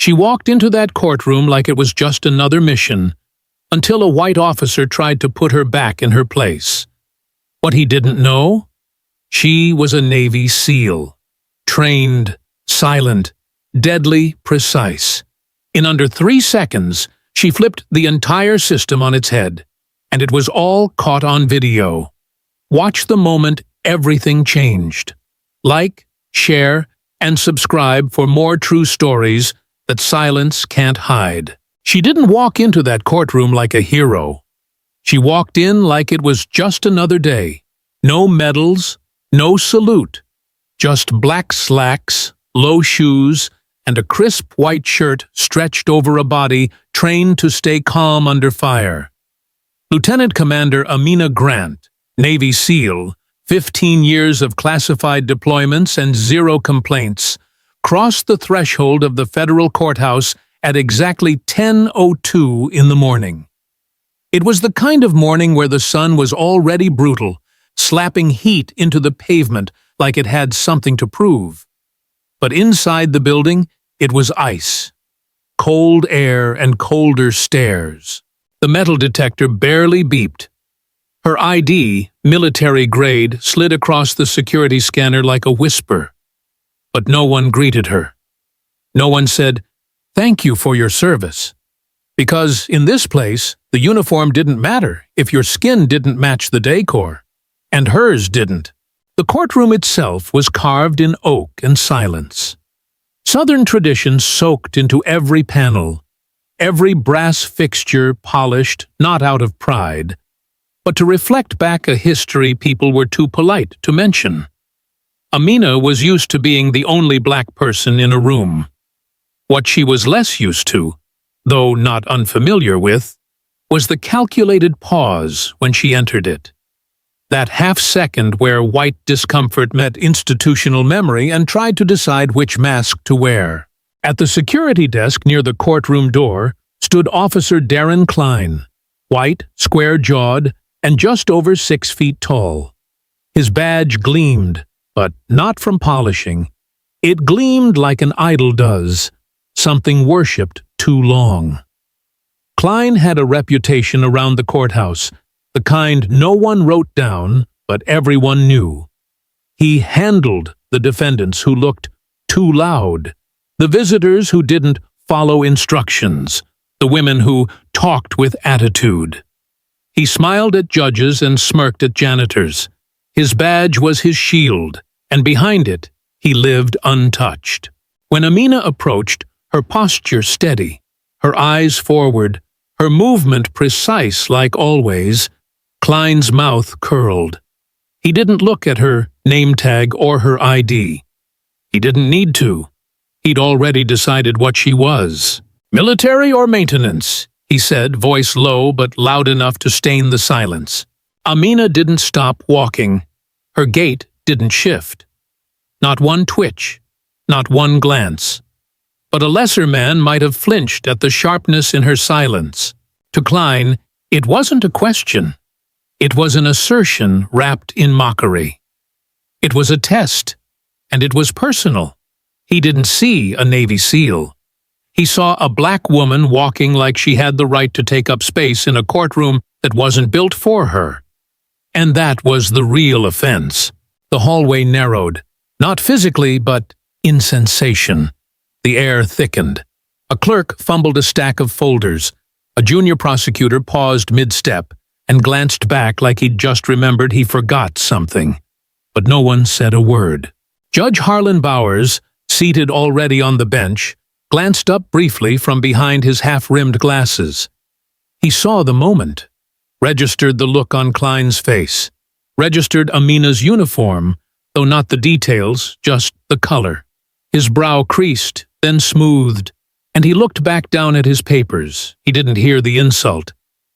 She walked into that courtroom like it was just another mission, until a white officer tried to put her back in her place. What he didn't know? She was a Navy SEAL. Trained, silent, deadly precise. In under 3 seconds, she flipped the entire system on its head, and it was all caught on video. Watch the moment everything changed. Like, share, and subscribe for more true stories that silence can't hide. She didn't walk into that courtroom like a hero. She walked in like it was just another day. No medals, no salute. Just black slacks, low shoes, and a crisp white shirt stretched over a body trained to stay calm under fire. Lieutenant Commander Amina Grant, Navy SEAL, 15 years of classified deployments and 0 complaints, crossed the threshold of the federal courthouse at exactly 10:02 in the morning. It was the kind of morning where the sun was already brutal, slapping heat into the pavement like it had something to prove. But inside the building, it was ice. Cold air and colder stares. The metal detector barely beeped. Her ID, military grade, slid across the security scanner like a whisper. But no one greeted her. No one said, "Thank you for your service." Because in this place, the uniform didn't matter if your skin didn't match the decor. And hers didn't. The courtroom itself was carved in oak and silence. Southern tradition soaked into every panel, every brass fixture polished not out of pride, but to reflect back a history people were too polite to mention. Amina was used to being the only black person in a room. What she was less used to, though not unfamiliar with, was the calculated pause when she entered it. That half-second where white discomfort met institutional memory and tried to decide which mask to wear. At the security desk near the courtroom door stood Officer Darren Klein, white, square-jawed, and just over 6 feet tall. His badge gleamed, but not from polishing. It gleamed like an idol does, something worshipped too long. Klein had a reputation around the courthouse, the kind no one wrote down, but everyone knew. He handled the defendants who looked too loud, the visitors who didn't follow instructions, the women who talked with attitude. He smiled at judges and smirked at janitors. His badge was his shield, and behind it, he lived untouched. When Amina approached, her posture steady, her eyes forward, her movement precise like always, Klein's mouth curled. He didn't look at her name tag or her ID. He didn't need to. He'd already decided what she was. "Military or maintenance?" he said, voice low but loud enough to stain the silence. Amina didn't stop walking. Her gait didn't shift. Not one twitch, not one glance. But a lesser man might have flinched at the sharpness in her silence. To Klein, it wasn't a question. It was an assertion wrapped in mockery. It was a test, and it was personal. He didn't see a Navy SEAL. He saw a black woman walking like she had the right to take up space in a courtroom that wasn't built for her. And that was the real offense. The hallway narrowed, not physically, but in sensation. The air thickened. A clerk fumbled a stack of folders. A junior prosecutor paused mid-step and glanced back like he'd just remembered he forgot something. But no one said a word. Judge Harlan Bowers, seated already on the bench, glanced up briefly from behind his half-rimmed glasses. He saw the moment, registered the look on Klein's face, registered Amina's uniform, though not the details, just the color. His brow creased, then smoothed, and he looked back down at his papers. He didn't hear the insult.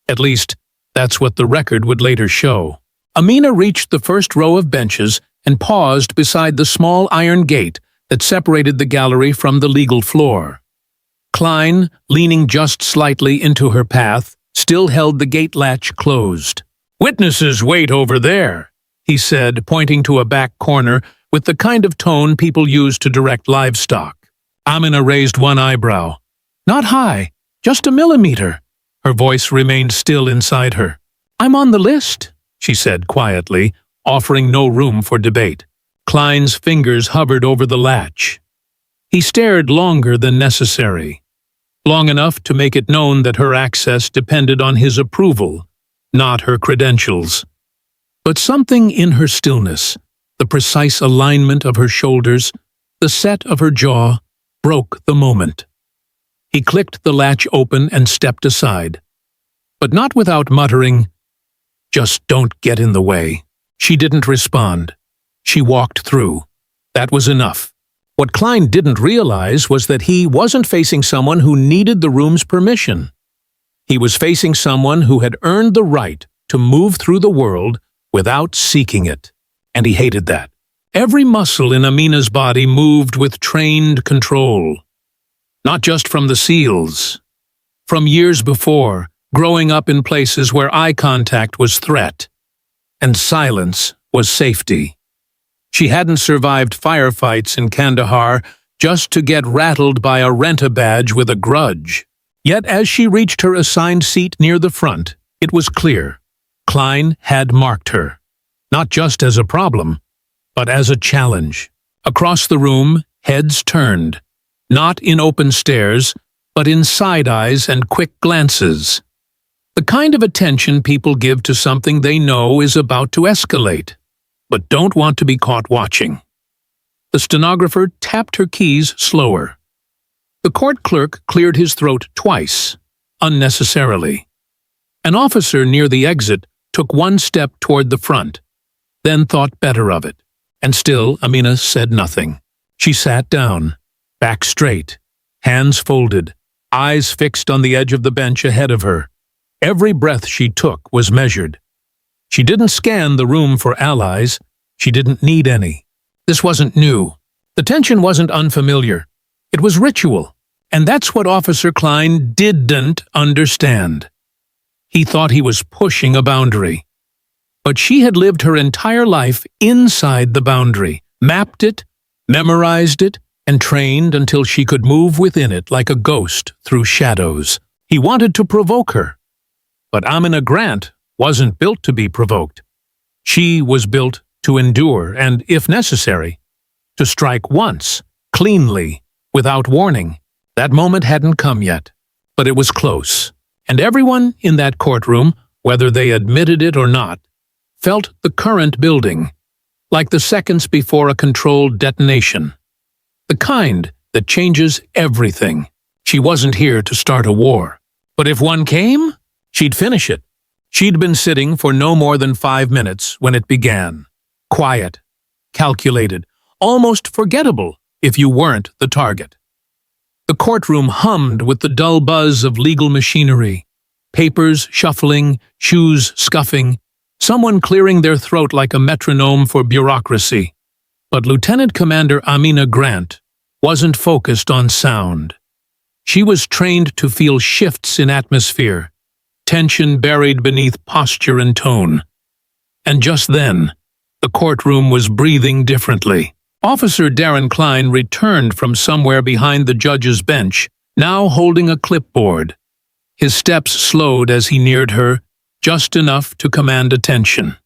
At least, that's what the record would later show. Amina reached the first row of benches and paused beside the small iron gate that separated the gallery from the legal floor. Klein, leaning just slightly into her path, still held the gate latch closed. "Witnesses wait over there," he said, pointing to a back corner with the kind of tone people use to direct livestock. Amina raised one eyebrow. Not high, just a millimeter. Her voice remained still inside her. I'm on the list, she said quietly, offering no room for debate. Klein's fingers hovered over the latch. He stared longer than necessary, long enough to make it known that her access depended on his approval, not her credentials. But something in her stillness, the precise alignment of her shoulders, the set of her jaw, broke the moment. He clicked the latch open and stepped aside, but not without muttering, "Just don't get in the way." She didn't respond. She walked through. That was enough. What Klein didn't realize was that he wasn't facing someone who needed the room's permission. He was facing someone who had earned the right to move through the world without seeking it, and he hated that. Every muscle in Amina's body moved with trained control. Not just from the SEALs. From years before, growing up in places where eye contact was threat, and silence was safety. She hadn't survived firefights in Kandahar just to get rattled by a rent-a badge with a grudge. Yet as she reached her assigned seat near the front, it was clear. Klein had marked her, not just as a problem, but as a challenge. Across the room, heads turned, not in open stares, but in side eyes and quick glances. The kind of attention people give to something they know is about to escalate, but don't want to be caught watching. The stenographer tapped her keys slower. The court clerk cleared his throat twice, unnecessarily. An officer near the exit took one step toward the front, then thought better of it, and still Amina said nothing. She sat down, back straight, hands folded, eyes fixed on the edge of the bench ahead of her. Every breath she took was measured. She didn't scan the room for allies. She didn't need any. This wasn't new. The tension wasn't unfamiliar. It was ritual, and that's what Officer Klein didn't understand. He thought he was pushing a boundary. But she had lived her entire life inside the boundary, mapped it, memorized it, and trained until she could move within it like a ghost through shadows. He wanted to provoke her. But Amina Grant wasn't built to be provoked. She was built to endure and, if necessary, to strike once, cleanly, without warning. That moment hadn't come yet, but it was close. And everyone in that courtroom, whether they admitted it or not, felt the current building, like the seconds before a controlled detonation. The kind that changes everything. She wasn't here to start a war. But if one came, she'd finish it. She'd been sitting for no more than 5 minutes when it began. Quiet, calculated, almost forgettable if you weren't the target. The courtroom hummed with the dull buzz of legal machinery, papers shuffling, shoes scuffing, someone clearing their throat like a metronome for bureaucracy. But Lieutenant Commander Amina Grant wasn't focused on sound. She was trained to feel shifts in atmosphere, tension buried beneath posture and tone. And just then, the courtroom was breathing differently. Officer Darren Klein returned from somewhere behind the judge's bench, now holding a clipboard. His steps slowed as he neared her, just enough to command attention.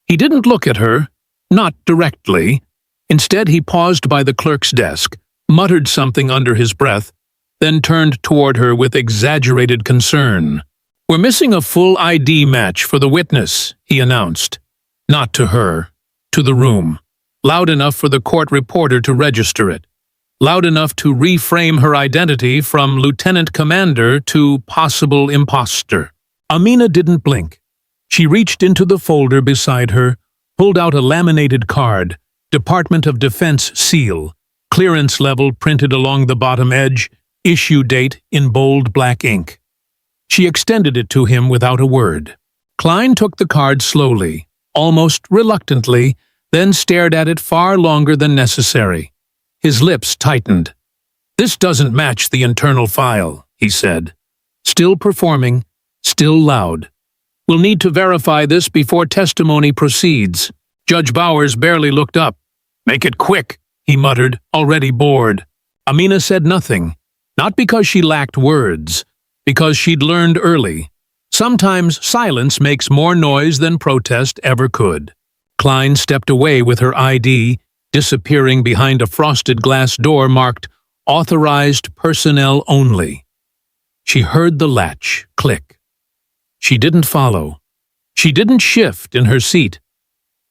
He didn't look at her, not directly. Instead, he paused by the clerk's desk, muttered something under his breath, then turned toward her with exaggerated concern. "We're missing a full ID match for the witness," he announced. Not to her, to the room. Loud enough for the court reporter to register it. Loud enough to reframe her identity from lieutenant commander to possible imposter. Amina didn't blink. She reached into the folder beside her, pulled out a laminated card, Department of Defense seal, clearance level printed along the bottom edge, issue date in bold black ink. She extended it to him without a word. Klein took the card slowly, almost reluctantly, then stared at it far longer than necessary. His lips tightened. "This doesn't match the internal file," he said. Still performing, still loud. "We'll need to verify this before testimony proceeds." Judge Bowers barely looked up. "Make it quick," he muttered, already bored. Amina said nothing, not because she lacked words, because she'd learned early. Sometimes silence makes more noise than protest ever could. Klein stepped away with her ID, disappearing behind a frosted glass door marked "Authorized Personnel Only." She heard the latch click. She didn't follow. She didn't shift in her seat,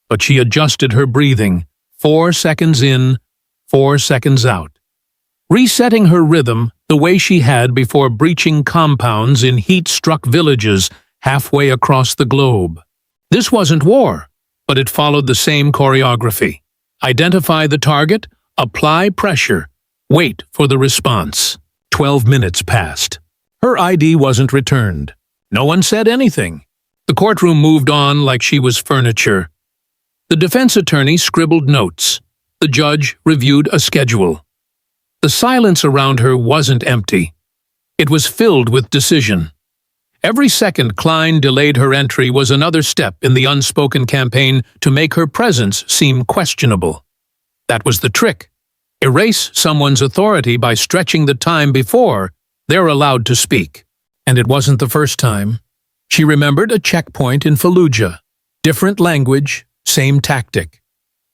but she adjusted her breathing, 4 seconds in, 4 seconds out, resetting her rhythm the way she had before breaching compounds in heat-struck villages halfway across the globe. This wasn't war, but it followed the same choreography. Identify the target, apply pressure, wait for the response. 12 minutes passed. Her ID wasn't returned. No one said anything. The courtroom moved on like she was furniture. The defense attorney scribbled notes. The judge reviewed a schedule. The silence around her wasn't empty. It was filled with decision. Every second Klein delayed her entry was another step in the unspoken campaign to make her presence seem questionable. That was the trick. Erase someone's authority by stretching the time before they're allowed to speak. And it wasn't the first time. She remembered a checkpoint in Fallujah. Different language, same tactic.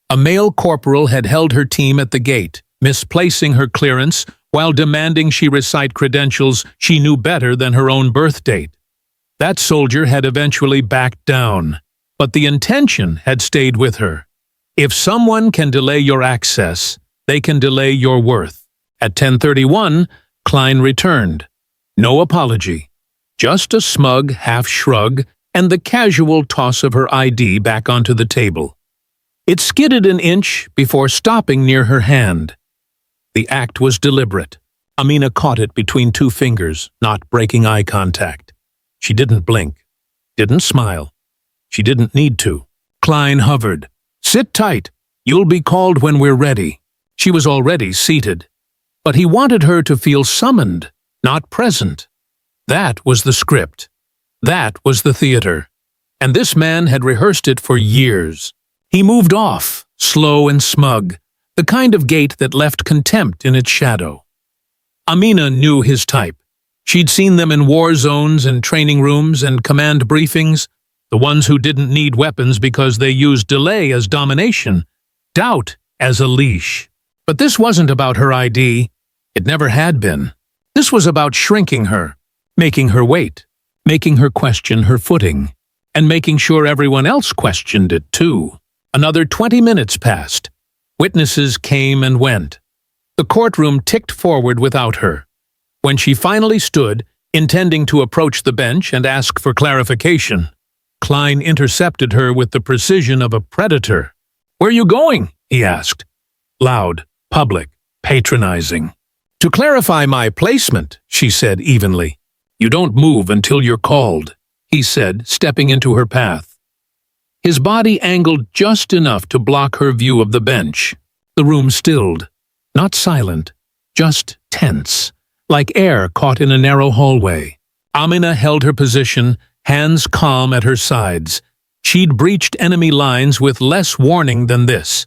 A male corporal had held her team at the gate, misplacing her clearance while demanding she recite credentials she knew better than her own birth date. That soldier had eventually backed down, but the intention had stayed with her. If someone can delay your access, they can delay your worth. At 10:31, Klein returned. No apology, just a smug half-shrug and the casual toss of her ID back onto the table. It skidded an inch before stopping near her hand. The act was deliberate. Amina caught it between two fingers, not breaking eye contact. She didn't blink, didn't smile. She didn't need to. Klein hovered. "Sit tight. You'll be called when we're ready." She was already seated. But he wanted her to feel summoned, not present. That was the script. That was the theater. And this man had rehearsed it for years. He moved off, slow and smug, the kind of gait that left contempt in its shadow. Amina knew his type. She'd seen them in war zones and training rooms and command briefings, the ones who didn't need weapons because they used delay as domination, doubt as a leash. But this wasn't about her ID. It never had been. This was about shrinking her, making her wait, making her question her footing, and making sure everyone else questioned it too. Another 20 minutes passed. Witnesses came and went. The courtroom ticked forward without her. When she finally stood, intending to approach the bench and ask for clarification, Klein intercepted her with the precision of a predator. "Where are you going?" he asked. Loud, public, patronizing. "To clarify my placement," she said evenly. "You don't move until you're called," he said, stepping into her path. His body angled just enough to block her view of the bench. The room stilled. Not silent, just tense, like air caught in a narrow hallway. Amina held her position, hands calm at her sides. She'd breached enemy lines with less warning than this.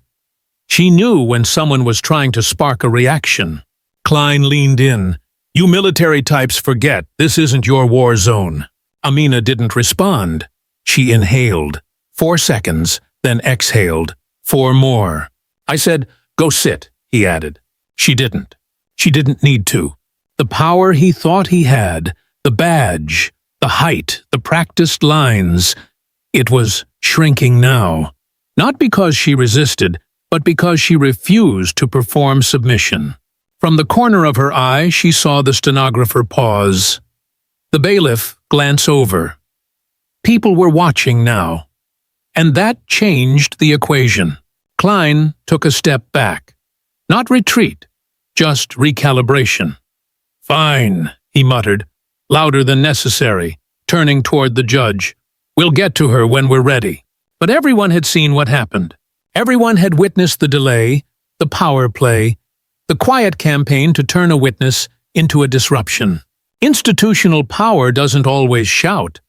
She knew when someone was trying to spark a reaction. Klein leaned in. "You military types forget, this isn't your war zone." Amina didn't respond. She inhaled. 4 seconds, then exhaled. 4 more. "I said, go sit," he added. She didn't. She didn't need to. The power he thought he had, the badge, the height, the practiced lines, it was shrinking now. Not because she resisted, but because she refused to perform submission. From the corner of her eye, she saw the stenographer pause. The bailiff glance over. People were watching now. And that changed the equation. Klein took a step back. Not retreat, just recalibration. "Fine," he muttered, louder than necessary, turning toward the judge. "We'll get to her when we're ready." But everyone had seen what happened. Everyone had witnessed the delay, the power play, the quiet campaign to turn a witness into a disruption. Institutional power doesn't always shout.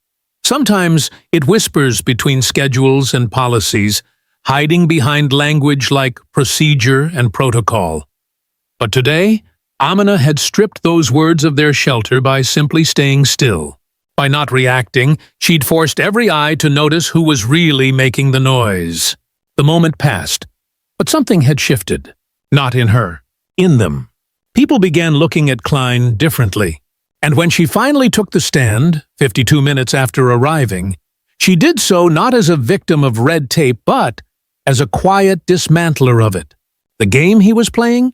Sometimes it whispers between schedules and policies, hiding behind language like procedure and protocol. But today, Amina had stripped those words of their shelter by simply staying still. By not reacting, she'd forced every eye to notice who was really making the noise. The moment passed, but something had shifted. Not in her, in them. People began looking at Klein differently. And when she finally took the stand, 52 minutes after arriving, she did so not as a victim of red tape, but as a quiet dismantler of it. The game he was playing?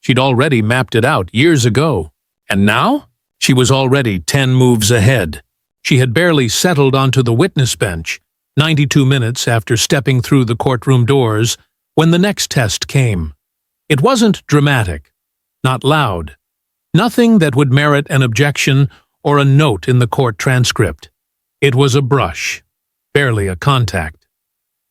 She'd already mapped it out years ago. And now? She was already 10 moves ahead. She had barely settled onto the witness bench, 92 minutes after stepping through the courtroom doors, when the next test came. It wasn't dramatic, not loud, nothing that would merit an objection or a note in the court transcript. It was a brush, barely a contact.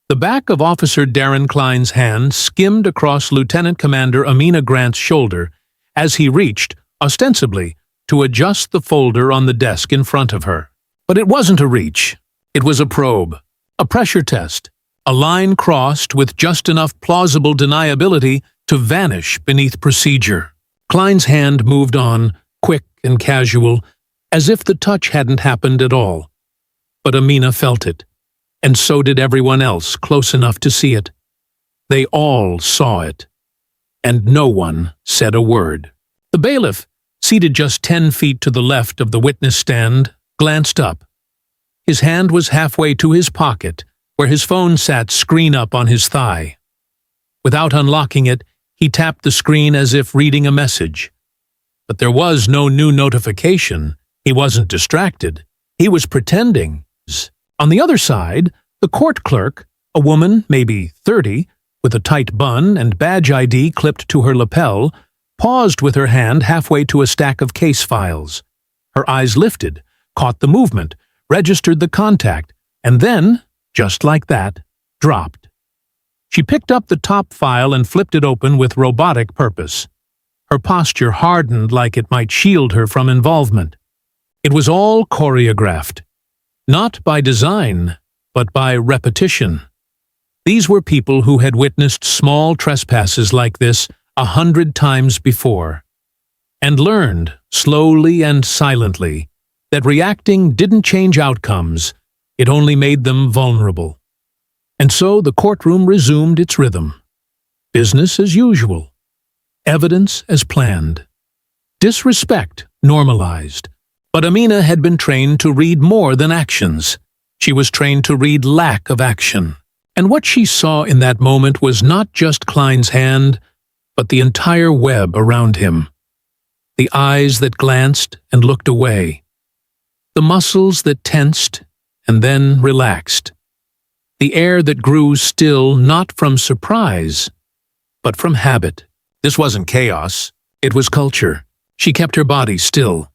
The back of Officer Darren Klein's hand skimmed across Lieutenant Commander Amina Grant's shoulder as he reached, ostensibly, to adjust the folder on the desk in front of her. But it wasn't a reach. It was a probe, a pressure test, a line crossed with just enough plausible deniability to vanish beneath procedure. Klein's hand moved on, quick and casual, as if the touch hadn't happened at all. But Amina felt it, and so did everyone else close enough to see it. They all saw it, and no one said a word. The bailiff, seated just 10 feet to the left of the witness stand, glanced up. His hand was halfway to his pocket, where his phone sat screen up on his thigh. Without unlocking it, he tapped the screen as if reading a message. But there was no new notification. He wasn't distracted. He was pretending. On the other side, the court clerk, a woman, maybe 30, with a tight bun and badge ID clipped to her lapel, paused with her hand halfway to a stack of case files. Her eyes lifted, caught the movement, registered the contact, and then, just like that, dropped. She picked up the top file and flipped it open with robotic purpose. Her posture hardened like it might shield her from involvement. It was all choreographed. Not by design, but by repetition. These were people who had witnessed small trespasses like this 100 times before, and learned, slowly and silently, that reacting didn't change outcomes, it only made them vulnerable. And so the courtroom resumed its rhythm. Business as usual. Evidence as planned. Disrespect normalized. But Amina had been trained to read more than actions. She was trained to read lack of action. And what she saw in that moment was not just Klein's hand, but the entire web around him. The eyes that glanced and looked away. The muscles that tensed and then relaxed. The air that grew still not from surprise, but from habit. This wasn't chaos. It was culture. She kept her body still.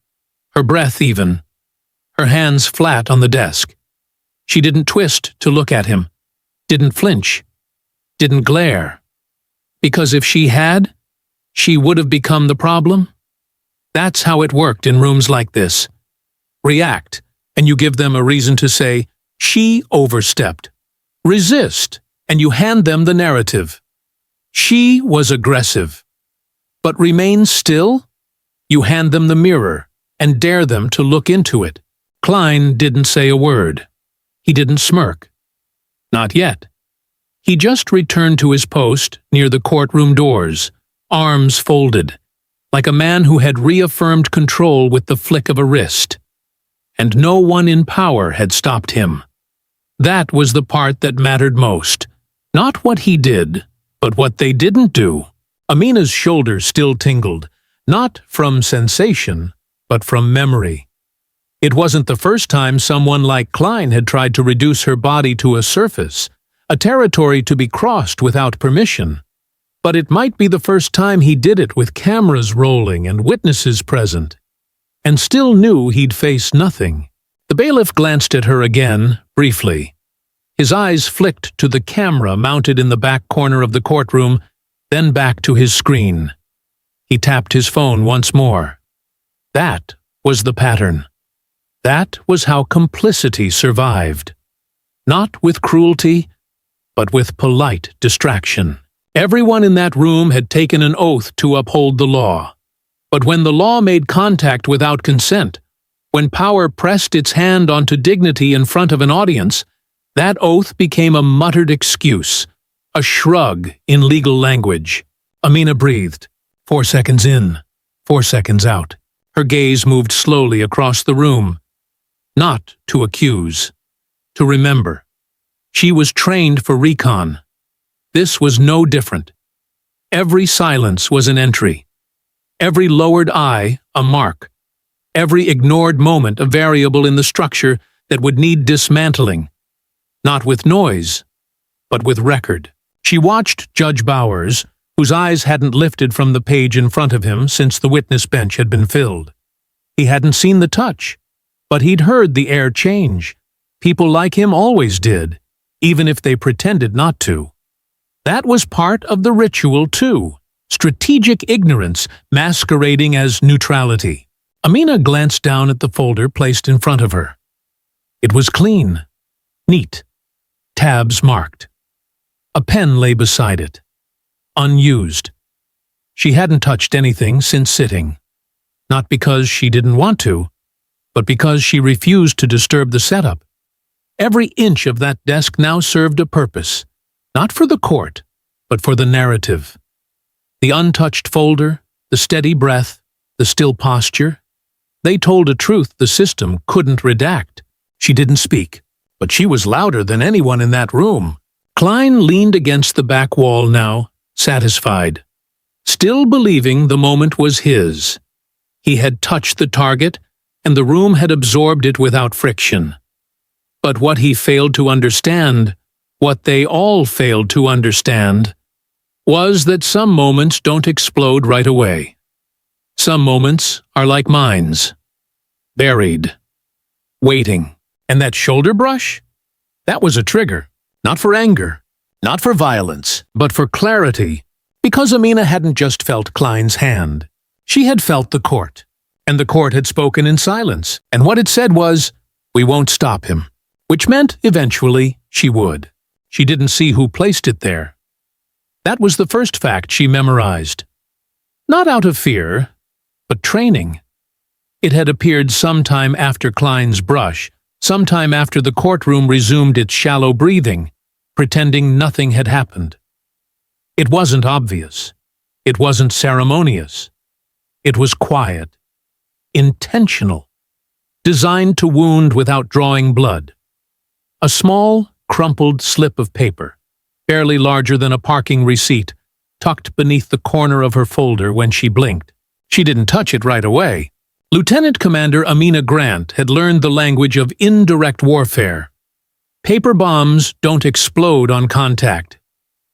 Her breath even. Her hands flat on the desk. She didn't twist to look at him. Didn't flinch. Didn't glare. Because if she had, she would have become the problem. That's how it worked in rooms like this. React, and you give them a reason to say, she overstepped. Resist, and you hand them the narrative. She was aggressive. But remain still? You hand them the mirror and dare them to look into it. Klein didn't say a word. He didn't smirk. Not yet. He just returned to his post near the courtroom doors, arms folded, like a man who had reaffirmed control with the flick of a wrist. And no one in power had stopped him. That was the part that mattered most. Not what he did, but what they didn't do. Amina's shoulders still tingled, not from sensation, but from memory. It wasn't the first time someone like Klein had tried to reduce her body to a surface, a territory to be crossed without permission. But it might be the first time he did it with cameras rolling and witnesses present. And still knew he'd face nothing. The bailiff glanced at her again, briefly. His eyes flicked to the camera mounted in the back corner of the courtroom, then back to his screen. He tapped his phone once more. That was the pattern. That was how complicity survived. Not with cruelty, but with polite distraction. Everyone in that room had taken an oath to uphold the law. But when the law made contact without consent, when power pressed its hand onto dignity in front of an audience, that oath became a muttered excuse, a shrug in legal language. Amina breathed. 4 seconds in, 4 seconds out. Her gaze moved slowly across the room. Not to accuse, to remember. She was trained for recon. This was no different. Every silence was an entry. Every lowered eye, a mark. Every ignored moment a variable in the structure that would need dismantling. Not with noise, but with record. She watched Judge Bowers, whose eyes hadn't lifted from the page in front of him since the witness bench had been filled. He hadn't seen the touch, but he'd heard the air change. People like him always did, even if they pretended not to. That was part of the ritual, too. Strategic ignorance masquerading as neutrality. Amina glanced down at the folder placed in front of her. It was clean, neat, tabs marked. A pen lay beside it, unused. She hadn't touched anything since sitting, not because she didn't want to, but because she refused to disturb the setup. Every inch of that desk now served a purpose, not for the court, but for the narrative. The untouched folder, the steady breath, the still posture, they told a truth the system couldn't redact. She didn't speak, but she was louder than anyone in that room. Klein leaned against the back wall now, satisfied, still believing the moment was his. He had touched the target, and the room had absorbed it without friction. But what he failed to understand, what they all failed to understand, was that some moments don't explode right away. Some moments are like mines, buried, waiting. And that shoulder brush? That was a trigger, not for anger, not for violence, but for clarity, because Amina hadn't just felt Klein's hand. She had felt the court, and the court had spoken in silence, and what it said was, "We won't stop him," which meant, eventually, she would. She didn't see who placed it there. That was the first fact she memorized. Not out of fear, but training. It had appeared sometime after Klein's brush, sometime after the courtroom resumed its shallow breathing, pretending nothing had happened. It wasn't obvious. It wasn't ceremonious. It was quiet, intentional, designed to wound without drawing blood. A small, crumpled slip of paper, barely larger than a parking receipt, tucked beneath the corner of her folder when she blinked. She didn't touch it right away. Lieutenant Commander Amina Grant had learned the language of indirect warfare. Paper bombs don't explode on contact.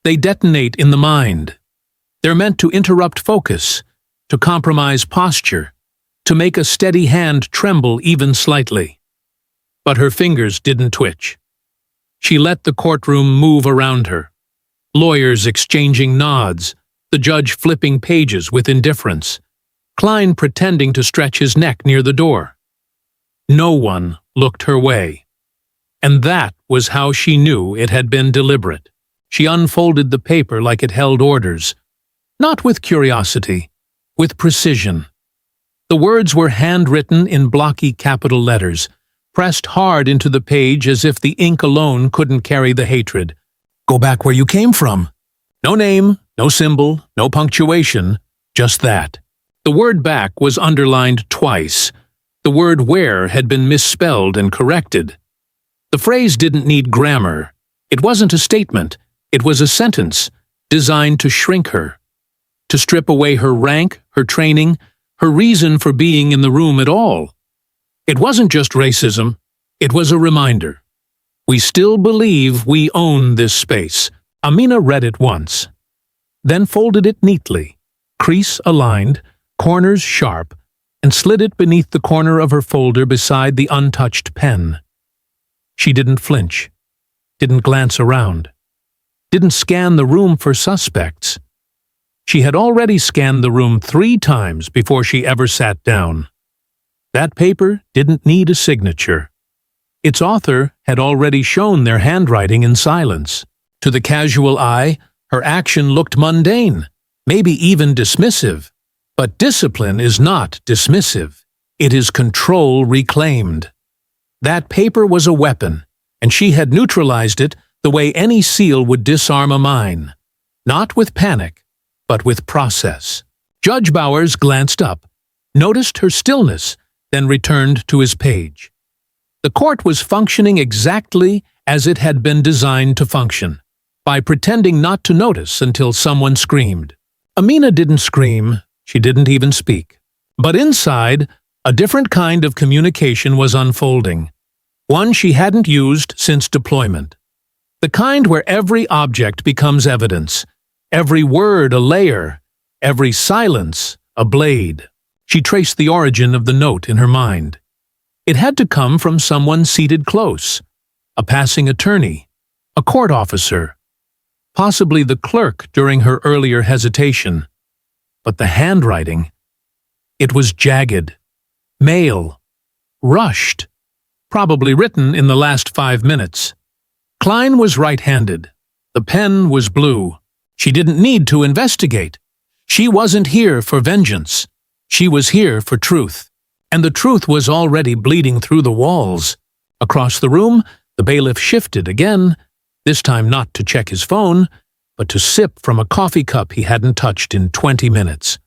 They detonate in the mind. They're meant to interrupt focus, to compromise posture, to make a steady hand tremble even slightly. But her fingers didn't twitch. She let the courtroom move around her. Lawyers exchanging nods, the judge flipping pages with indifference, Klein pretending to stretch his neck near the door. No one looked her way. And that was how she knew it had been deliberate. She unfolded the paper like it held orders, not with curiosity, with precision. The words were handwritten in blocky capital letters, pressed hard into the page as if the ink alone couldn't carry the hatred. Go back where you came from. No name, no symbol, no punctuation, just that. The word back was underlined twice. The word where had been misspelled and corrected. The phrase didn't need grammar. It wasn't a statement. It was a sentence designed to shrink her, to strip away her rank, her training, her reason for being in the room at all. It wasn't just racism. It was a reminder. We still believe we own this space. Amina read it once, then folded it neatly, crease aligned, corners sharp, and slid it beneath the corner of her folder beside the untouched pen. She didn't flinch, didn't glance around, didn't scan the room for suspects. She had already scanned the room 3 times before she ever sat down. That paper didn't need a signature. Its author had already shown their handwriting in silence. To the casual eye, her action looked mundane, maybe even dismissive. But discipline is not dismissive. It is control reclaimed. That paper was a weapon, and she had neutralized it the way any SEAL would disarm a mine. Not with panic, but with process. Judge Bowers glanced up, noticed her stillness, then returned to his page. The court was functioning exactly as it had been designed to function, by pretending not to notice until someone screamed. Amina didn't scream, she didn't even speak. But inside, a different kind of communication was unfolding, one she hadn't used since deployment. The kind where every object becomes evidence, every word a layer, every silence a blade. She traced the origin of the note in her mind. It had to come from someone seated close, a passing attorney, a court officer, possibly the clerk during her earlier hesitation. But the handwriting, it was jagged, male, rushed, probably written in the last 5 minutes. Klein was right-handed. The pen was blue. She didn't need to investigate. She wasn't here for vengeance. She was here for truth. And the truth was already bleeding through the walls. Across the room, the bailiff shifted again, this time not to check his phone, but to sip from a coffee cup he hadn't touched in 20 minutes.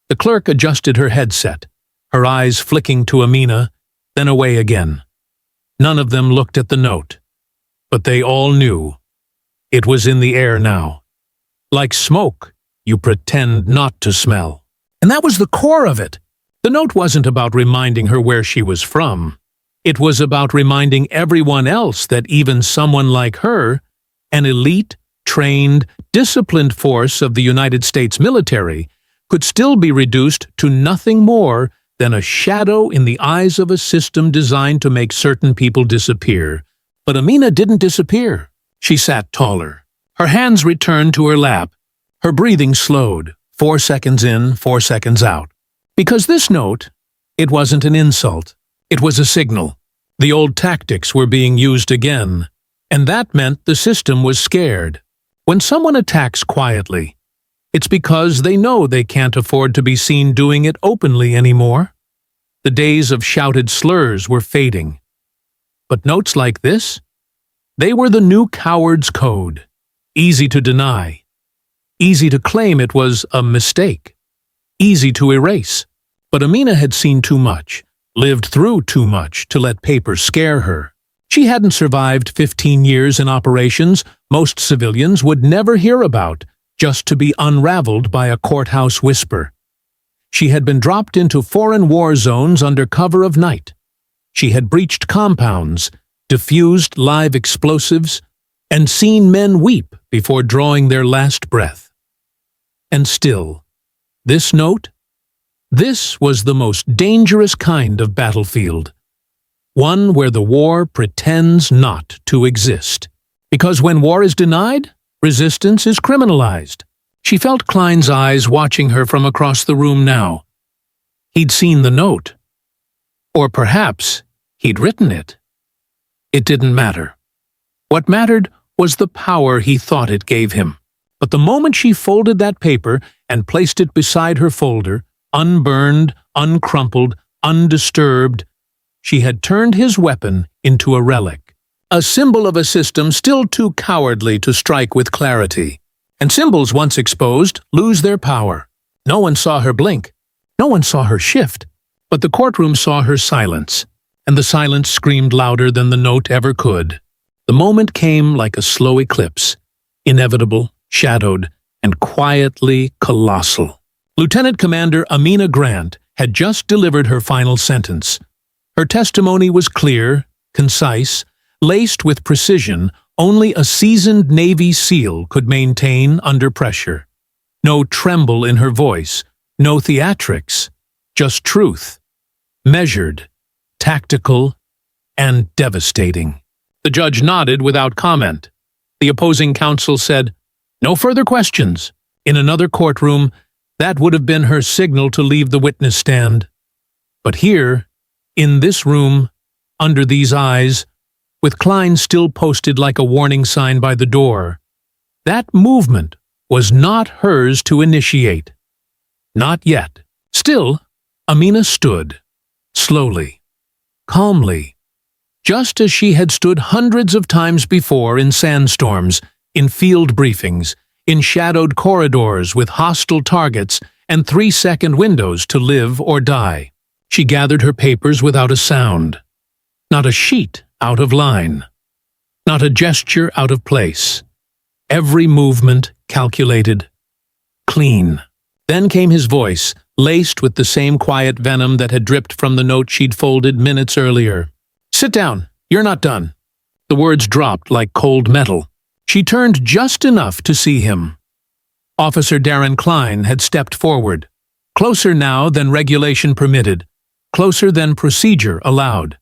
The clerk adjusted her headset, her eyes flicking to Amina, then away again. None of them looked at the note, but they all knew. It was in the air now. Like smoke, you pretend not to smell. And that was the core of it. The note wasn't about reminding her where she was from. It was about reminding everyone else that even someone like her, an elite, trained, disciplined force of the United States military, could still be reduced to nothing more than a shadow in the eyes of a system designed to make certain people disappear. But Amina didn't disappear. She sat taller. Her hands returned to her lap. Her breathing slowed, 4 seconds in, 4 seconds out. Because this note, it wasn't an insult. It was a signal. The old tactics were being used again, and that meant the system was scared. When someone attacks quietly, it's because they know they can't afford to be seen doing it openly anymore. The days of shouted slurs were fading. But notes like this? They were the new coward's code. Easy to deny. Easy to claim it was a mistake. Easy to erase. But Amina had seen too much, lived through too much to let paper scare her. She hadn't survived 15 years in operations most civilians would never hear about, just to be unraveled by a courthouse whisper. She had been dropped into foreign war zones under cover of night. She had breached compounds, diffused live explosives, and seen men weep before drawing their last breath. And still, this note? This was the most dangerous kind of battlefield. One where the war pretends not to exist. Because when war is denied, resistance is criminalized. She felt Klein's eyes watching her from across the room now. He'd seen the note. Or perhaps he'd written it. It didn't matter. What mattered was the power he thought it gave him. But the moment she folded that paper and placed it beside her folder, unburned, uncrumpled, undisturbed, she had turned his weapon into a relic, a symbol of a system still too cowardly to strike with clarity. And symbols once exposed lose their power. No one saw her blink. No one saw her shift. But the courtroom saw her silence, and the silence screamed louder than the note ever could. The moment came like a slow eclipse, inevitable, shadowed, and quietly colossal. Lieutenant Commander Amina Grant had just delivered her final sentence. Her testimony was clear, concise, laced with precision only a seasoned Navy SEAL could maintain under pressure. No tremble in her voice, no theatrics, just truth. Measured, tactical, and devastating. The judge nodded without comment. The opposing counsel said, "No further questions." In another courtroom, that would have been her signal to leave the witness stand. But here, in this room, under these eyes, with Klein still posted like a warning sign by the door, that movement was not hers to initiate. Not yet. Still, Amina stood, slowly, calmly, just as she had stood hundreds of times before in sandstorms, in field briefings, in shadowed corridors with hostile targets and 3-second windows to live or die. She gathered her papers without a sound. Not a sheet out of line. Not a gesture out of place. Every movement calculated. Clean. Then came his voice, laced with the same quiet venom that had dripped from the note she'd folded minutes earlier. "Sit down. You're not done." The words dropped like cold metal. She turned just enough to see him. Officer Darren Klein had stepped forward, closer now than regulation permitted, closer than procedure allowed.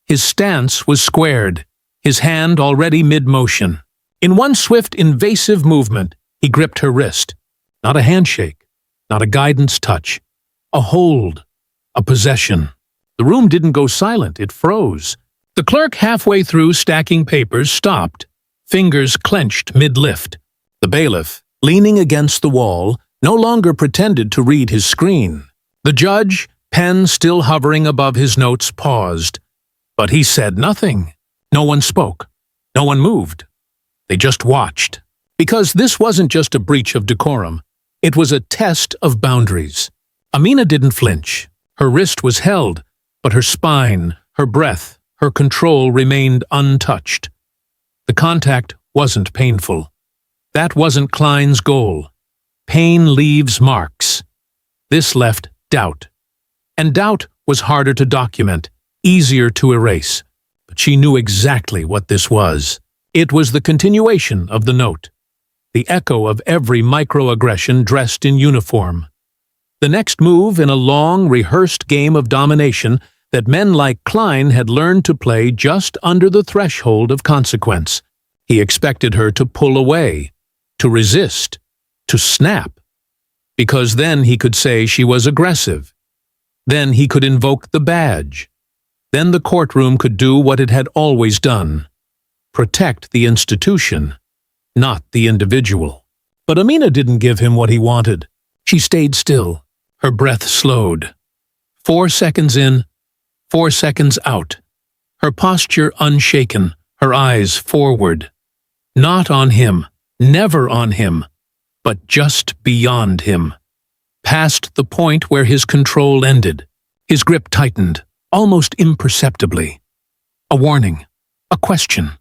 His stance was squared, his hand already mid-motion. In one swift, invasive movement, he gripped her wrist. Not a handshake, not a guidance touch. A hold, a possession. The room didn't go silent, it froze. The clerk halfway through stacking papers stopped, fingers clenched mid-lift. The bailiff, leaning against the wall, no longer pretended to read his screen. The judge, pen still hovering above his notes, paused. But he said nothing. No one spoke. No one moved. They just watched. Because this wasn't just a breach of decorum. It was a test of boundaries. Amina didn't flinch. Her wrist was held, but her spine, her breath, her control remained untouched. The contact wasn't painful. That wasn't Klein's goal. Pain leaves marks. This left doubt. And doubt was harder to document, easier to erase. But she knew exactly what this was. It was the continuation of the note. The echo of every microaggression dressed in uniform. The next move in a long, rehearsed game of domination that men like Klein had learned to play just under the threshold of consequence. He expected her to pull away, to resist, to snap. Because then he could say she was aggressive. Then he could invoke the badge. Then the courtroom could do what it had always done. Protect the institution, not the individual. But Amina didn't give him what he wanted. She stayed still. Her breath slowed. 4 seconds in, 4 seconds out. Her posture unshaken, her eyes forward. Not on him, never on him, but just beyond him. Past the point where his control ended. His grip tightened, almost imperceptibly. A warning, a question,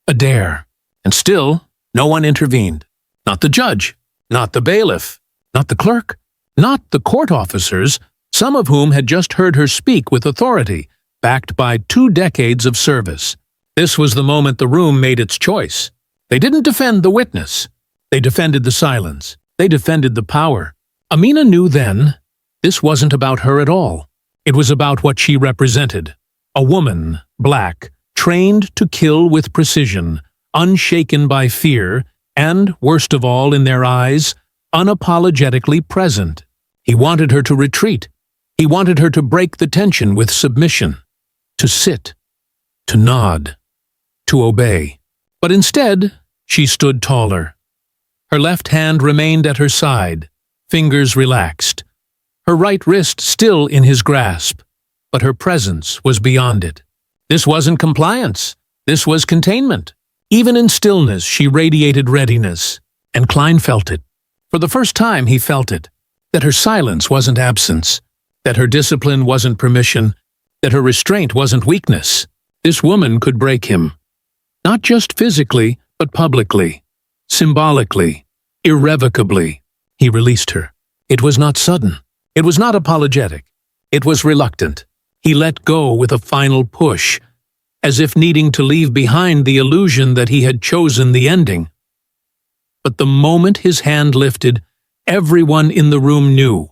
a dare. And still, no one intervened. Not the judge, not the bailiff, not the clerk, not the court officers, some of whom had just heard her speak with authority, backed by 2 decades of service. This was the moment the room made its choice. They didn't defend the witness. They defended the silence. They defended the power. Amina knew then this wasn't about her at all. It was about what she represented. A woman, black, trained to kill with precision, unshaken by fear, and, worst of all in their eyes, unapologetically present. He wanted her to retreat. He wanted her to break the tension with submission, to sit, to nod, to obey. But instead, she stood taller. Her left hand remained at her side, fingers relaxed. Her right wrist still in his grasp, but her presence was beyond it. This wasn't compliance. This was containment. Even in stillness, she radiated readiness, and Klein felt it. For the first time, he felt it. That her silence wasn't absence. That her discipline wasn't permission. That her restraint wasn't weakness. This woman could break him. Not just physically, but publicly. Symbolically. Irrevocably. He released her. It was not sudden. It was not apologetic. It was reluctant. He let go with a final push, as if needing to leave behind the illusion that he had chosen the ending. But the moment his hand lifted, everyone in the room knew.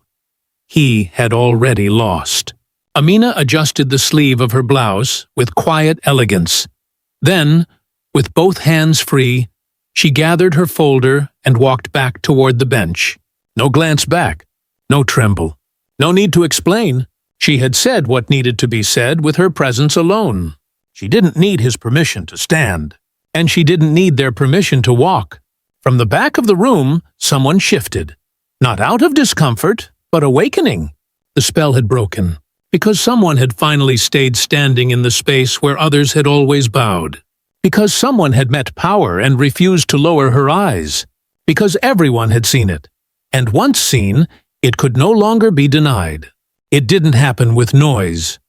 He had already lost. Amina adjusted the sleeve of her blouse with quiet elegance. Then, with both hands free, she gathered her folder and walked back toward the bench. No glance back, no tremble. No need to explain. She had said what needed to be said with her presence alone. She didn't need his permission to stand, and she didn't need their permission to walk. From the back of the room, someone shifted. Not out of discomfort, but awakening. The spell had broken, because someone had finally stayed standing in the space where others had always bowed. Because someone had met power and refused to lower her eyes. Because everyone had seen it. And once seen, it could no longer be denied. It didn't happen with noise.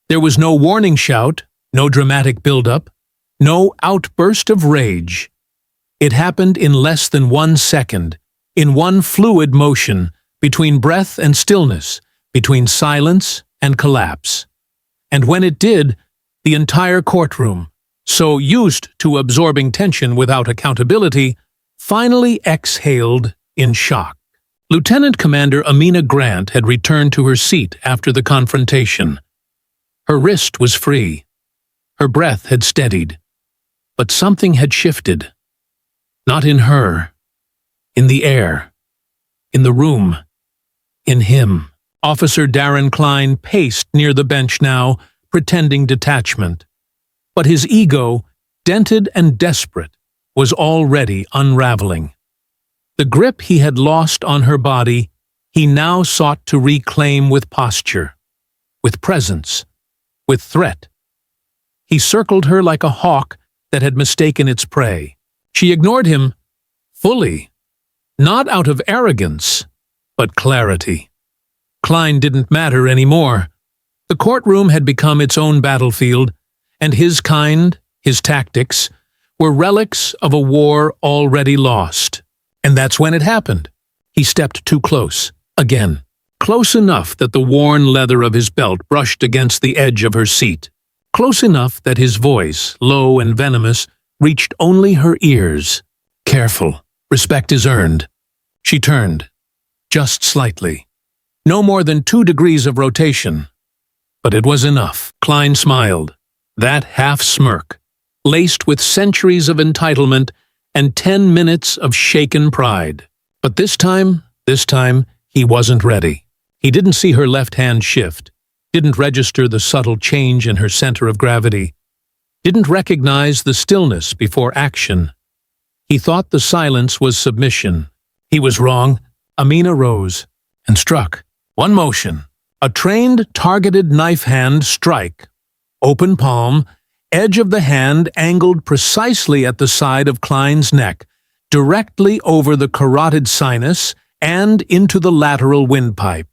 There was no warning shout, no dramatic build-up, no outburst of rage. It happened in less than 1 second, in one fluid motion, between breath and stillness, between silence and collapse. And when it did, the entire courtroom, so used to absorbing tension without accountability, finally exhaled in shock. Lieutenant Commander Amina Grant had returned to her seat after the confrontation. Her wrist was free. Her breath had steadied. But something had shifted. Not in her. In the air. In the room. In him. Officer Darren Klein paced near the bench now, pretending detachment. But his ego, dented and desperate, was already unraveling. The grip he had lost on her body, he now sought to reclaim with posture, with presence, with threat. He circled her like a hawk that had mistaken its prey. She ignored him fully, not out of arrogance, but clarity. Klein didn't matter anymore. The courtroom had become its own battlefield, and his kind, his tactics, were relics of a war already lost. And that's when it happened. He stepped too close, again, close enough that the worn leather of his belt brushed against the edge of her seat, close enough that his voice, low and venomous, reached only her ears. Careful. Respect is earned. She turned, just slightly. No more than 2 degrees of rotation. But it was enough. Klein smiled. That half-smirk, laced with centuries of entitlement and 10 minutes of shaken pride. But this time, he wasn't ready. He didn't see her left hand shift, didn't register the subtle change in her center of gravity, didn't recognize the stillness before action. He thought the silence was submission. He was wrong. Amina rose and struck. One motion. A trained, targeted knife hand strike. Open palm, edge of the hand angled precisely at the side of Klein's neck, directly over the carotid sinus and into the lateral windpipe.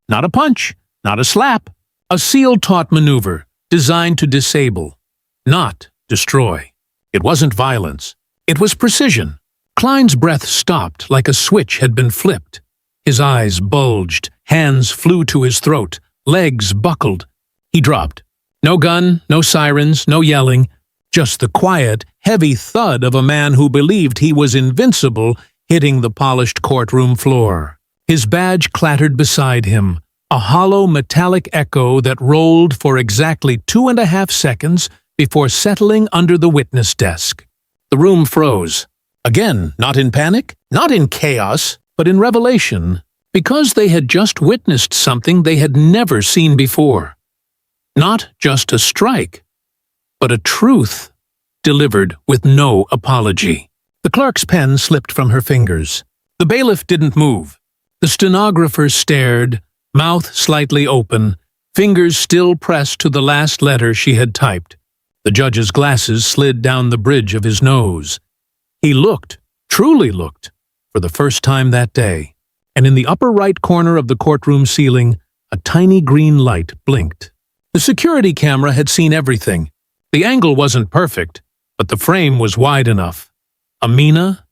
Not a punch, not a slap. A SEAL-taught maneuver, designed to disable, not destroy. It wasn't violence. It was precision. Klein's breath stopped like a switch had been flipped. His eyes bulged, hands flew to his throat, legs buckled. He dropped. No gun, no sirens, no yelling, just the quiet, heavy thud of a man who believed he was invincible hitting the polished courtroom floor. His badge clattered beside him, a hollow metallic echo that rolled for exactly 2.5 seconds before settling under the witness desk. The room froze. Again, not in panic, not in chaos, but in revelation, because they had just witnessed something they had never seen before. Not just a strike, but a truth, delivered with no apology. The clerk's pen slipped from her fingers. The bailiff didn't move. The stenographer stared, mouth slightly open, fingers still pressed to the last letter she had typed. The judge's glasses slid down the bridge of his nose. He looked, truly looked, for the first time that day, and in the upper right corner of the courtroom ceiling, a tiny green light blinked. The security camera had seen everything. The angle wasn't perfect, but the frame was wide enough. Amina,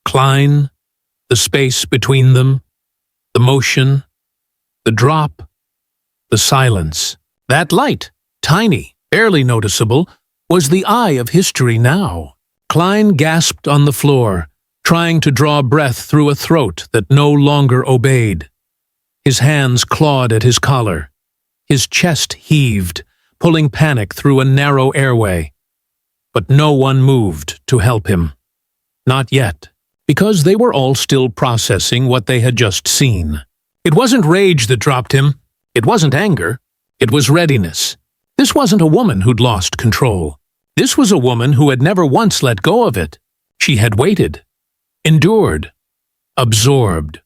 Klein, the space between them, the motion, the drop, the silence. That light, tiny, barely noticeable, was the eye of history now. Klein gasped on the floor, trying to draw breath through a throat that no longer obeyed. His hands clawed at his collar. His chest heaved, pulling panic through a narrow airway. But no one moved to help him. Not yet, because they were all still processing what they had just seen. It wasn't rage that dropped him. It wasn't anger. It was readiness. This wasn't a woman who'd lost control. This was a woman who had never once let go of it. She had waited, endured, absorbed,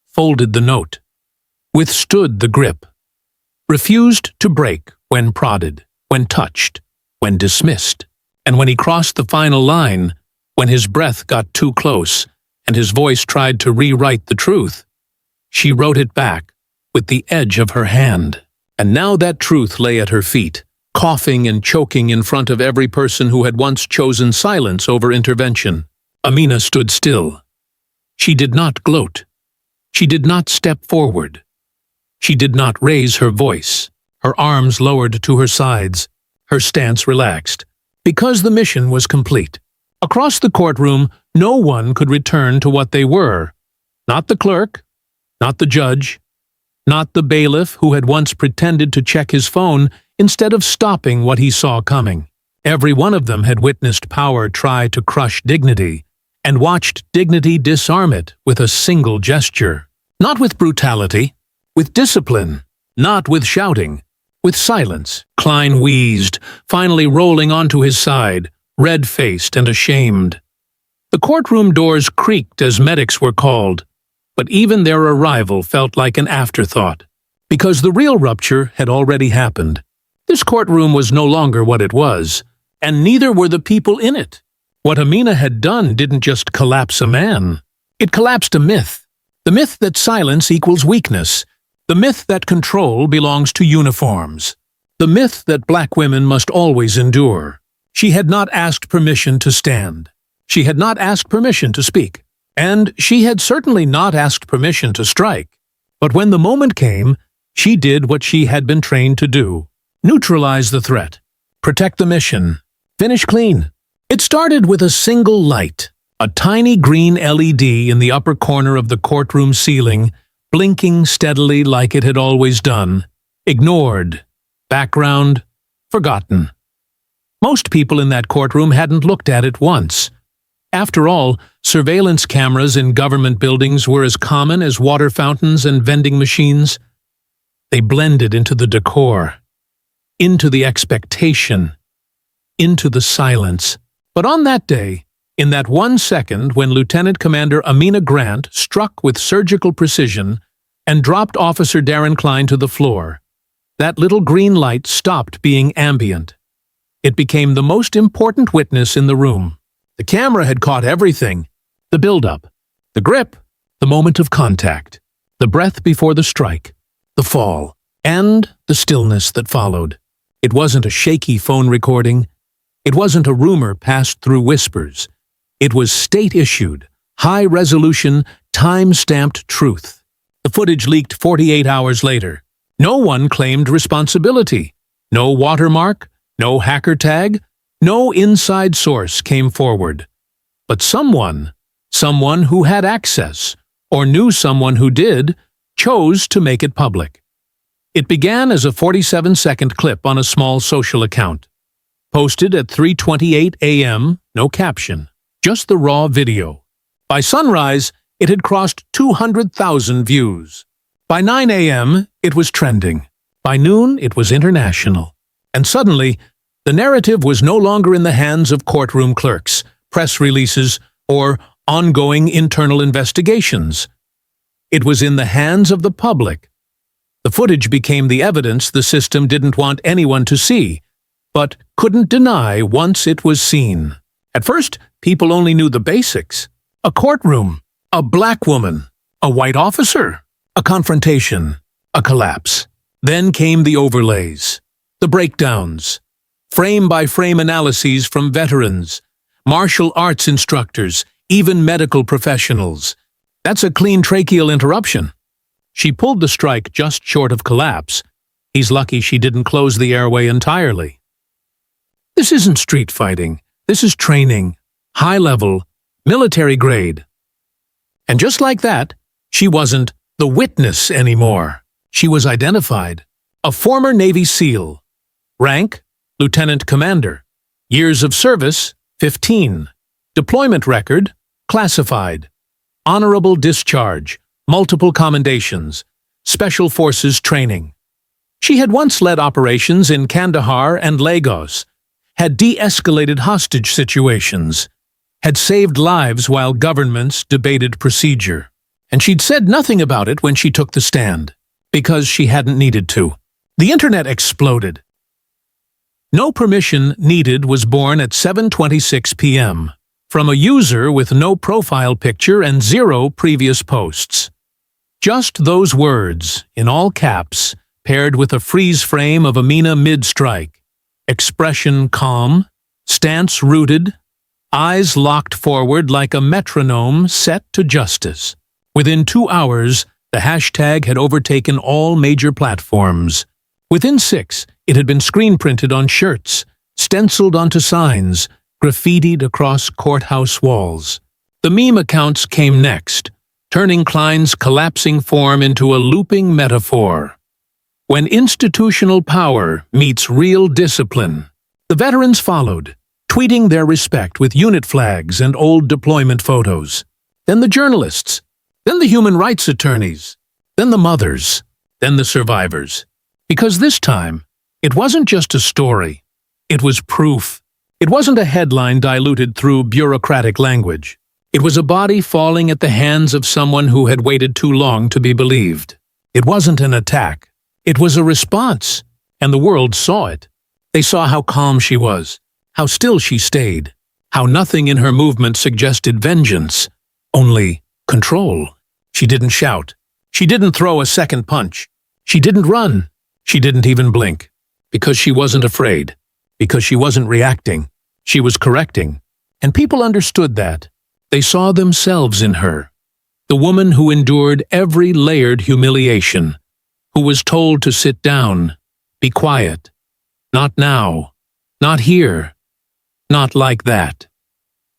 folded the note, withstood the grip, refused to break when prodded, when touched, when dismissed, and when he crossed the final line, when his breath got too close and his voice tried to rewrite the truth, she wrote it back with the edge of her hand. And now that truth lay at her feet, coughing and choking in front of every person who had once chosen silence over intervention. Amina stood still. She did not gloat. She did not step forward. She did not raise her voice, her arms lowered to her sides, her stance relaxed, because the mission was complete. Across the courtroom, no one could return to what they were. Not the clerk, not the judge, not the bailiff who had once pretended to check his phone instead of stopping what he saw coming. Every one of them had witnessed power try to crush dignity, and watched dignity disarm it with a single gesture. Not with brutality, with discipline, not with shouting, with silence. Klein wheezed, finally rolling onto his side, red-faced and ashamed. The courtroom doors creaked as medics were called, but even their arrival felt like an afterthought, because the real rupture had already happened. This courtroom was no longer what it was, and neither were the people in it. What Amina had done didn't just collapse a man. It collapsed a myth. The myth that silence equals weakness. The myth that control belongs to uniforms. The myth that black women must always endure. She had not asked permission to stand. She had not asked permission to speak. And she had certainly not asked permission to strike. But when the moment came, she did what she had been trained to do. Neutralize the threat. Protect the mission. Finish clean. It started with a single light, a tiny green LED in the upper corner of the courtroom ceiling, blinking steadily like it had always done. Ignored. Background. Forgotten. Most people in that courtroom hadn't looked at it once. After all, surveillance cameras in government buildings were as common as water fountains and vending machines. They blended into the decor, into the expectation, into the silence. But on that day, in that 1 second when Lieutenant Commander Amina Grant struck with surgical precision and dropped Officer Darren Klein to the floor, that little green light stopped being ambient. It became the most important witness in the room. The camera had caught everything: the build-up, the grip, the moment of contact, the breath before the strike, the fall, and the stillness that followed. It wasn't a shaky phone recording. It wasn't a rumor passed through whispers. It was state-issued, high-resolution, time-stamped truth. The footage leaked 48 hours later. No one claimed responsibility. No watermark, no hacker tag, no inside source came forward. But someone who had access, or knew someone who did, chose to make it public. It began as a 47-second clip on a small social account. Posted at 3:28 a.m., no caption, just the raw video. By sunrise, it had crossed 200,000 views. By 9 a.m., it was trending. By noon, it was international. And suddenly, the narrative was no longer in the hands of courtroom clerks, press releases, or ongoing internal investigations. It was in the hands of the public. The footage became the evidence the system didn't want anyone to see, but couldn't deny once it was seen. At first, people only knew the basics. A courtroom, a black woman, a white officer, a confrontation, a collapse. Then came the overlays, the breakdowns, frame-by-frame analyses from veterans, martial arts instructors, even medical professionals. That's a clean tracheal interruption. She pulled the strike just short of collapse. He's lucky she didn't close the airway entirely. This isn't street fighting. This is training, high-level, military grade. And just like that, she wasn't the witness anymore. She was identified. A former Navy SEAL. Rank, Lieutenant Commander. Years of service, 15. Deployment record, classified. Honorable discharge, multiple commendations, Special Forces training. She had once led operations in Kandahar and Lagos, had de-escalated hostage situations, had saved lives while governments debated procedure. And she'd said nothing about it when she took the stand. because she hadn't needed to. The internet exploded. No permission needed was born at 7:26 p.m. from a user with no profile picture and 0 previous posts. Just those words, in all caps, paired with a freeze frame of Amina mid-strike. Expression calm, stance rooted, eyes locked forward like a metronome set to justice. Within 2 hours, the hashtag had overtaken all major platforms. Within 6, it had been screen-printed on shirts, stenciled onto signs, graffitied across courthouse walls. The meme accounts came next, turning Klein's collapsing form into a looping metaphor. When institutional power meets real discipline, the veterans followed, tweeting their respect with unit flags and old deployment photos. Then the journalists, then the human rights attorneys, then the mothers, then the survivors. Because this time, it wasn't just a story. It was proof. It wasn't a headline diluted through bureaucratic language. It was a body falling at the hands of someone who had waited too long to be believed. It wasn't an attack. It was a response, and the world saw it. They saw how calm she was, how still she stayed, how nothing in her movement suggested vengeance, only control. She didn't shout. She didn't throw a second punch. She didn't run. She didn't even blink. Because she wasn't afraid. Because she wasn't reacting. She was correcting. And people understood that. They saw themselves in her. The woman who endured every layered humiliation, who was told to sit down, be quiet. Not now. Not here. Not like that.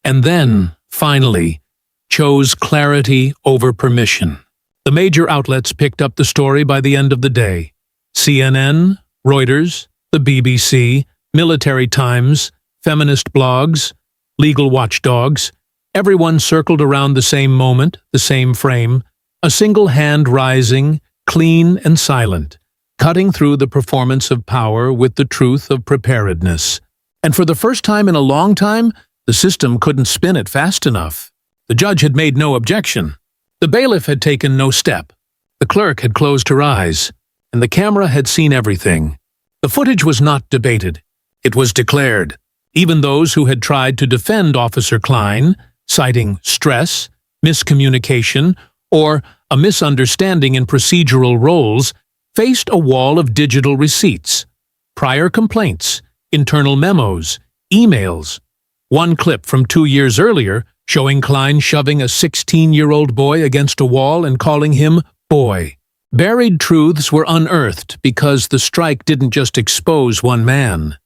And then, finally, chose clarity over permission. The major outlets picked up the story by the end of the day. CNN, Reuters, the BBC, Military Times, feminist blogs, legal watchdogs. Everyone circled around the same moment, the same frame, a single hand rising, clean and silent, cutting through the performance of power with the truth of preparedness. And for the first time in a long time, the system couldn't spin it fast enough. The judge had made no objection. The bailiff had taken no step. The clerk had closed her eyes, and the camera had seen everything. The footage was not debated. It was declared. Even those who had tried to defend Officer Klein, citing stress, miscommunication, or a misunderstanding in procedural roles, faced a wall of digital receipts, prior complaints, internal memos, emails. One clip from 2 years earlier showing Klein shoving a 16-year-old boy against a wall and calling him boy. Buried truths were unearthed because the strike didn't just expose one man.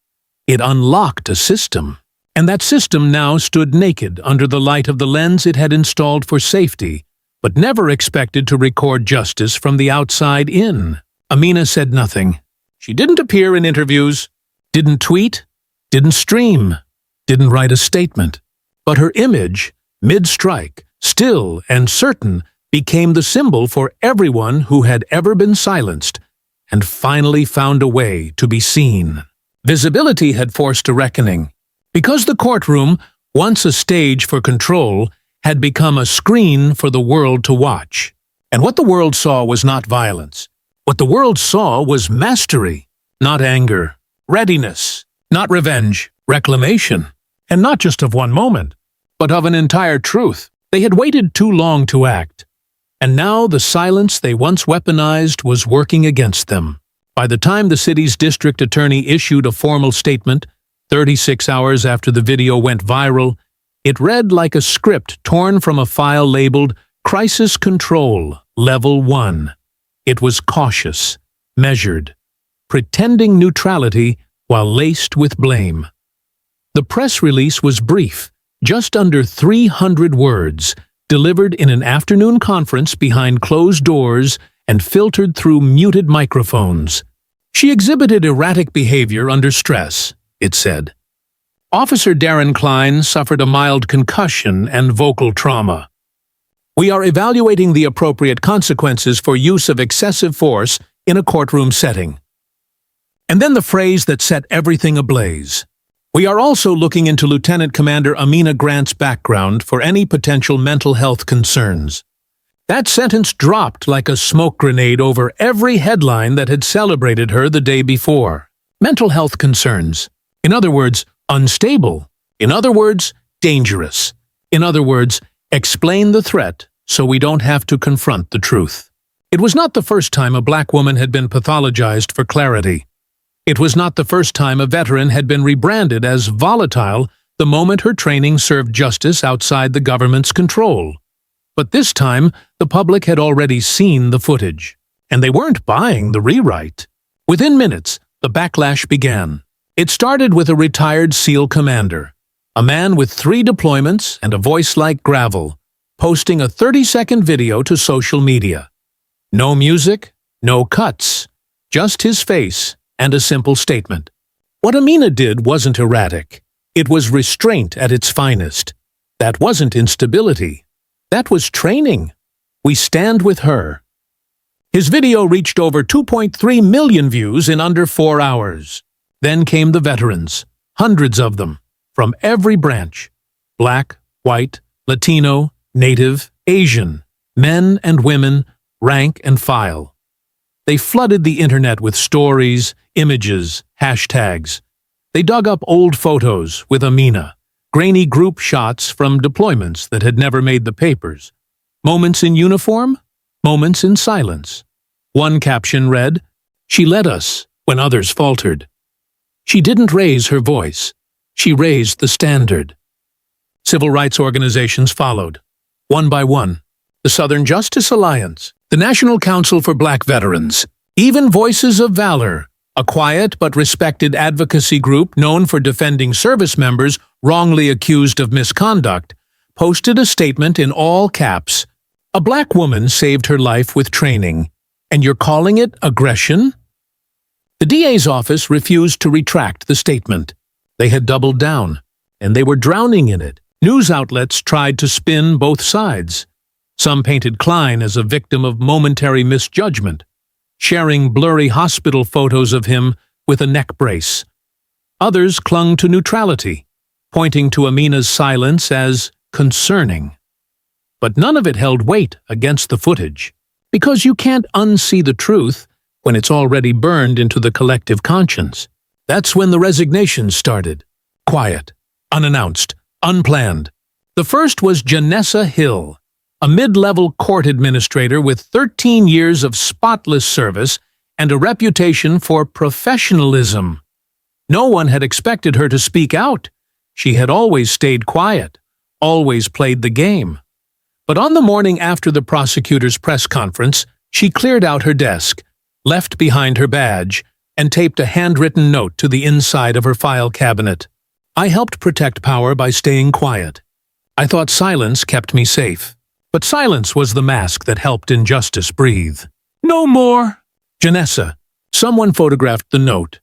It unlocked a system. And that system now stood naked under the light of the lens it had installed for safety, but never expected to record justice from the outside in. Amina said nothing. She didn't appear in interviews, didn't tweet, didn't stream, didn't write a statement. But her image, mid-strike, still and certain, became the symbol for everyone who had ever been silenced and finally found a way to be seen. Visibility had forced a reckoning. Because the courtroom, once a stage for control, had become a screen for the world to watch. And what the world saw was not violence. What the world saw was mastery, not anger, readiness, not revenge, reclamation, and not just of one moment, but of an entire truth. They had waited too long to act, and now the silence they once weaponized was working against them. By the time the city's district attorney issued a formal statement, 36 hours after the video went viral, it read like a script torn from a file labeled Crisis Control, Level 1. It was cautious, measured, pretending neutrality while laced with blame. The press release was brief, just under 300 words, delivered in an afternoon conference behind closed doors and filtered through muted microphones. She exhibited erratic behavior under stress, it said. Officer Darren Klein suffered a mild concussion and vocal trauma. We are evaluating the appropriate consequences for use of excessive force in a courtroom setting. And then the phrase that set everything ablaze. We are also looking into Lieutenant Commander Amina Grant's background for any potential mental health concerns. That sentence dropped like a smoke grenade over every headline that had celebrated her the day before. Mental health concerns. In other words, unstable. In other words, dangerous. In other words, explain the threat so we don't have to confront the truth. It was not the first time a black woman had been pathologized for clarity. It was not the first time a veteran had been rebranded as volatile the moment her training served justice outside the government's control. But this time, the public had already seen the footage, and they weren't buying the rewrite. Within minutes, the backlash began. It started with a retired SEAL commander, a man with 3 deployments and a voice like gravel, posting a 30-second video to social media. No music, no cuts, just his face and a simple statement. What Amina did wasn't erratic. It was restraint at its finest. That wasn't instability. That was training. We stand with her. His video reached over 2.3 million views in under 4 hours. Then came the veterans, hundreds of them, from every branch. Black, white, Latino, Native, Asian, men and women, rank and file. They flooded the internet with stories, images, hashtags. They dug up old photos with Amina, grainy group shots from deployments that had never made the papers. Moments in uniform, moments in silence. One caption read, "She led us when others faltered." She didn't raise her voice. She raised the standard. Civil rights organizations followed, one by one. The Southern Justice Alliance, the National Council for Black Veterans, even Voices of Valor, a quiet but respected advocacy group known for defending service members wrongly accused of misconduct, posted a statement in all caps. "A black woman saved her life with training, and you're calling it aggression?" The DA's office refused to retract the statement. They had doubled down, and they were drowning in it. News outlets tried to spin both sides. Some painted Klein as a victim of momentary misjudgment, sharing blurry hospital photos of him with a neck brace. Others clung to neutrality, pointing to Amina's silence as concerning. But none of it held weight against the footage, because you can't unsee the truth when it's already burned into the collective conscience. That's when the resignations started. Quiet, unannounced, unplanned. The first was Janessa Hill, a mid-level court administrator with 13 years of spotless service and a reputation for professionalism. No one had expected her to speak out. She had always stayed quiet, always played the game. But on the morning after the prosecutor's press conference, she cleared out her desk, left behind her badge, and taped a handwritten note to the inside of her file cabinet. "I helped protect power by staying quiet. I thought silence kept me safe. But silence was the mask that helped injustice breathe. No more." Janessa. Someone photographed the note.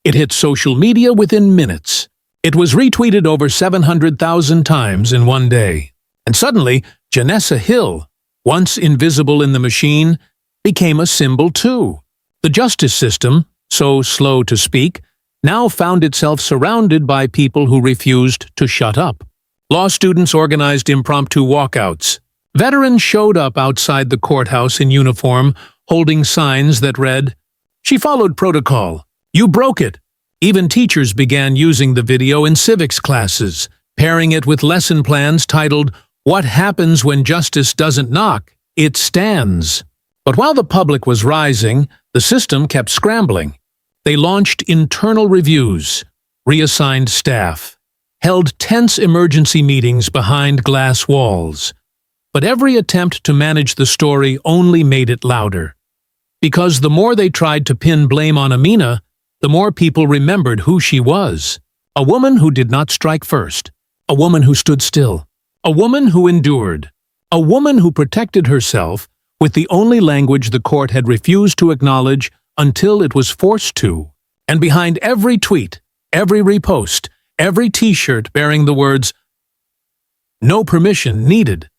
It hit social media within minutes. It was retweeted over 700,000 times in one day. And suddenly, Janessa Hill, once invisible in the machine, became a symbol too. The justice system, so slow to speak, now found itself surrounded by people who refused to shut up. Law students organized impromptu walkouts. Veterans showed up outside the courthouse in uniform, holding signs that read, "She followed protocol. You broke it." Even teachers began using the video in civics classes, pairing it with lesson plans titled, "What Happens When Justice Doesn't Knock? It Stands." But while the public was rising, the system kept scrambling. They launched internal reviews, reassigned staff, held tense emergency meetings behind glass walls. But every attempt to manage the story only made it louder. Because the more they tried to pin blame on Amina, the more people remembered who she was. A woman who did not strike first. A woman who stood still. A woman who endured. A woman who protected herself with the only language the court had refused to acknowledge until it was forced to. And behind every tweet, every repost, every T-shirt bearing the words, "No permission needed,"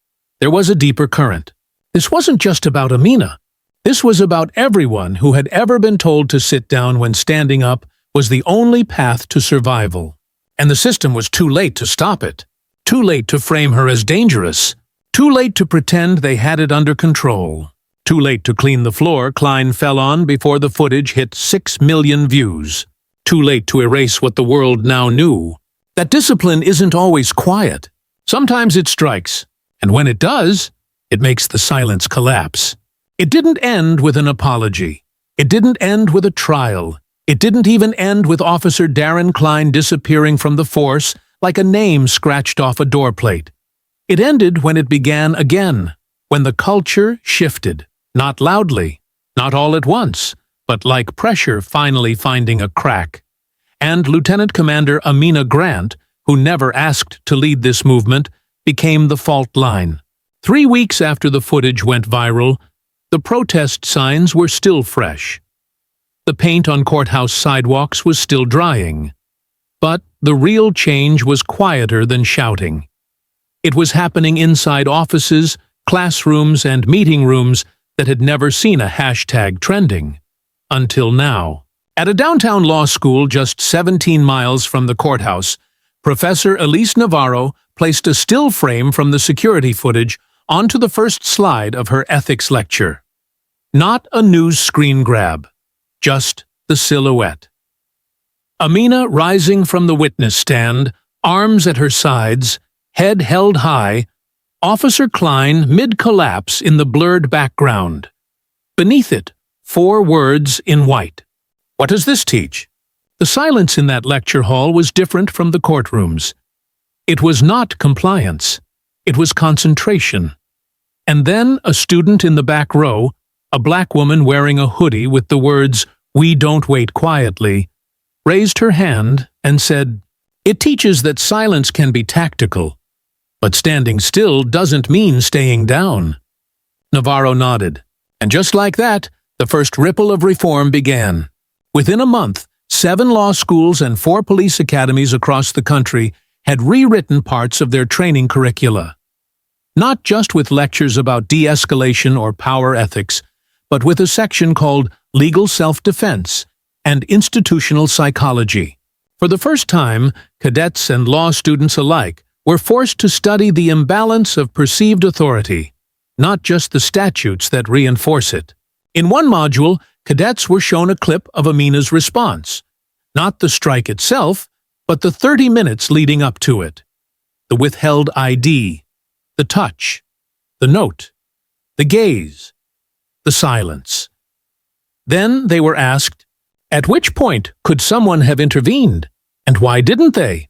there was a deeper current. This wasn't just about Amina. This was about everyone who had ever been told to sit down when standing up was the only path to survival. And the system was too late to stop it. Too late to frame her as dangerous. Too late to pretend they had it under control. Too late to clean the floor Klein fell on before the footage hit 6 million views. Too late to erase what the world now knew. That discipline isn't always quiet. Sometimes it strikes, and when it does, it makes the silence collapse. It didn't end with an apology. It didn't end with a trial. It didn't even end with Officer Darren Klein disappearing from the force like a name scratched off a doorplate. It ended when it began again, when the culture shifted, not loudly, not all at once, but like pressure finally finding a crack. And Lieutenant Commander Amina Grant, who never asked to lead this movement, became the fault line. 3 weeks after the footage went viral, the protest signs were still fresh. The paint on courthouse sidewalks was still drying. But the real change was quieter than shouting. It was happening inside offices, classrooms, and meeting rooms that had never seen a hashtag trending. Until now. At a downtown law school just 17 miles from the courthouse, Professor Elise Navarro placed a still frame from the security footage onto the first slide of her ethics lecture. Not a news screen grab, just the silhouette. Amina rising from the witness stand, arms at her sides, head held high, Officer Klein mid-collapse in the blurred background. Beneath it, 4 words in white. What does this teach? The silence in that lecture hall was different from the courtrooms. It was not compliance. It was concentration. And then a student in the back row, a black woman wearing a hoodie with the words, "We don't wait quietly," raised her hand and said, "It teaches that silence can be tactical, but standing still doesn't mean staying down." Navarro nodded, and just like that, the first ripple of reform began. Within a month, 7 law schools and 4 police academies across the country had rewritten parts of their training curricula. Not just with lectures about de-escalation or power ethics, but with a section called Legal Self-Defense and Institutional Psychology. For the first time, cadets and law students alike were forced to study the imbalance of perceived authority, not just the statutes that reinforce it. In one module, cadets were shown a clip of Amina's response, not the strike itself, but the 30 minutes leading up to it. The withheld ID, the touch, the note, the gaze, the silence. Then they were asked, at which point could someone have intervened, and why didn't they?